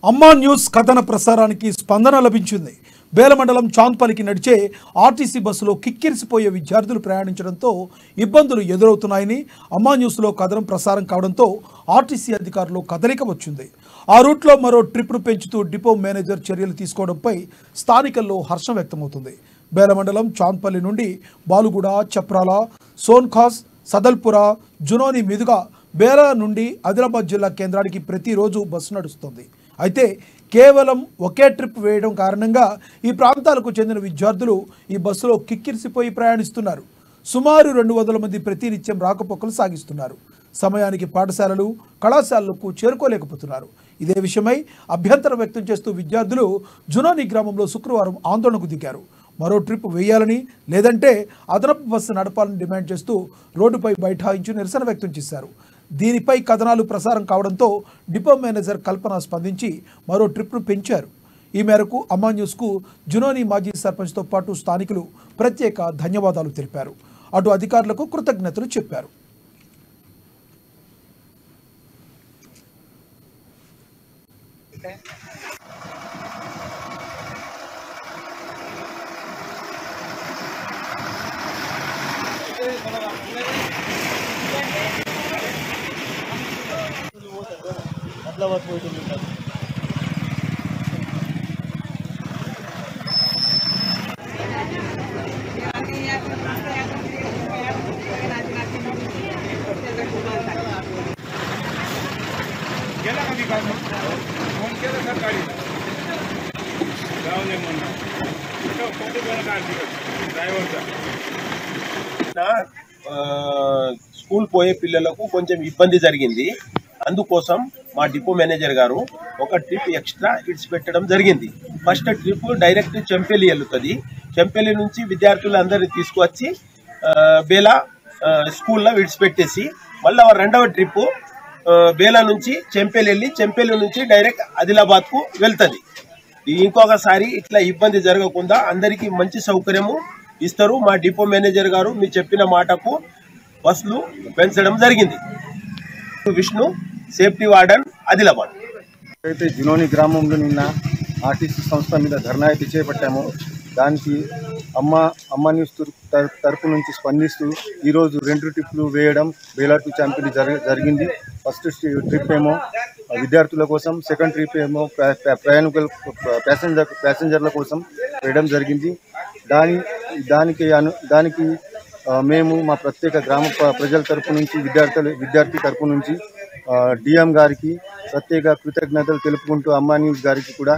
అమ్మా న్యూస్ కథన ప్రసారానికి స్పందన లభించింది. బేలమండలం చాంద్పల్లికి నడిచే ఆర్టీసీ బస్సులో కిక్కిరిసిపోయే విద్యార్థులు ప్రయాణించడంతో ఇబ్బందులు ఎదురవుతున్నాయని, అమ్మా న్యూస్లో కథనం ప్రసారం కావడంతో ఆర్టీసీ అధికారులు కదలిక వచ్చింది. ఆ రూట్లో మరో ట్రిప్ను పెంచుతూ డిపో మేనేజర్ చర్యలు తీసుకోవడంపై స్థానికుల్లో హర్షం వ్యక్తమవుతుంది. బేలమండలం చాంద్పల్లి నుండి బాలుగూడ, చప్రాల, సోన్ఖాస్, సదల్పుర, జునోని మీదుగా బేలా నుండి ఆదిలాబాద్ జిల్లా కేంద్రానికి ప్రతిరోజు బస్సు నడుస్తుంది. అయితే కేవలం ఒకే ట్రిప్ వేయడం కారణంగా ఈ ప్రాంతాలకు చెందిన విద్యార్థులు ఈ బస్సులో కిక్కిరిసిపోయి ప్రయాణిస్తున్నారు. సుమారు 200 మంది ప్రతినిత్యం రాకపోకలు సాగిస్తున్నారు. సమయానికి పాఠశాలలు, కళాశాలలకు చేరుకోలేకపోతున్నారు. ఇదే విషయమై అభ్యంతరం వ్యక్తం చేస్తూ విద్యార్థులు జునోని గ్రామంలో శుక్రవారం ఆందోళనకు దిగారు. మరో ట్రిప్ వేయాలని, లేదంటే అదనపు బస్సు నడపాలని డిమాండ్ చేస్తూ రోడ్డుపై బైఠాయించి నిరసన వ్యక్తం చేశారు. దీనిపై కథనాలు ప్రసారం కావడంతో డిపో మేనేజర్ కల్పన స్పందించి మరో ట్రిప్ను పెంచారు. ఈ మేరకు అమ్మా న్యూస్కు జునోని మాజీ సర్పంచ్తో పాటు స్థానికులు ప్రత్యేక ధన్యవాదాలు తెలిపారు. అటు అధికారులకు కృతజ్ఞతలు చెప్పారు. స్కూల్ పోయే పిల్లలకు కొంచెం ఇబ్బంది జరిగింది. అందుకోసం మా డిపో మేనేజర్ గారు ఒక ట్రిప్ ఎక్స్ట్రా ఇడిచిపెట్టడం జరిగింది. ఫస్ట్ ట్రిప్ డైరెక్ట్ చెంపెలి వెళ్తుంది. చెంపెలి నుంచి విద్యార్థులందరినీ తీసుకువచ్చి బేలా స్కూల్లో విడిచిపెట్టేసి మళ్ళీ రెండవ ట్రిప్ బేలా నుంచి చెంపెలి వెళ్ళి చెంపెలి నుంచి డైరెక్ట్ ఆదిలాబాద్కు వెళ్తుంది. ఇంకొకసారి ఇట్లా ఇబ్బంది జరగకుండా అందరికీ మంచి సౌకర్యము ఇస్తారు. మా డిపో మేనేజర్ గారు మీరు చెప్పిన మాటకు బస్సులు పెంచడం జరిగింది. Vishnu, safety warden, Adilabad. అయితే జునోని గ్రామంలో నిన్న ఆర్టీసీ సంస్థ మీద ధర్నా అయితే చేపట్టాము. దానికి అమ్మా న్యూస్ తరపు నుంచి స్పందిస్తూ ఈరోజు 2 ట్రిప్లు వేయడం బేలా టు చాంపిలి జరిగింది. ఫస్ట్ ట్రిప్ ఏమో విద్యార్థుల కోసం, సెకండ్ ట్రిప్ ఏమో ప్రయాణికుల ప్యాసింజర్ల కోసం వేయడం జరిగింది. దానికి మేము మా ప్రత్యేక గ్రామ ప్రజల తరపు నుంచి, విద్యార్థి తరపు నుంచి డిఎం గారికి ప్రత్యేక కృతజ్ఞతలు తెలుపుకుంటూ అమ్మా న్యూస్ గారికి కూడా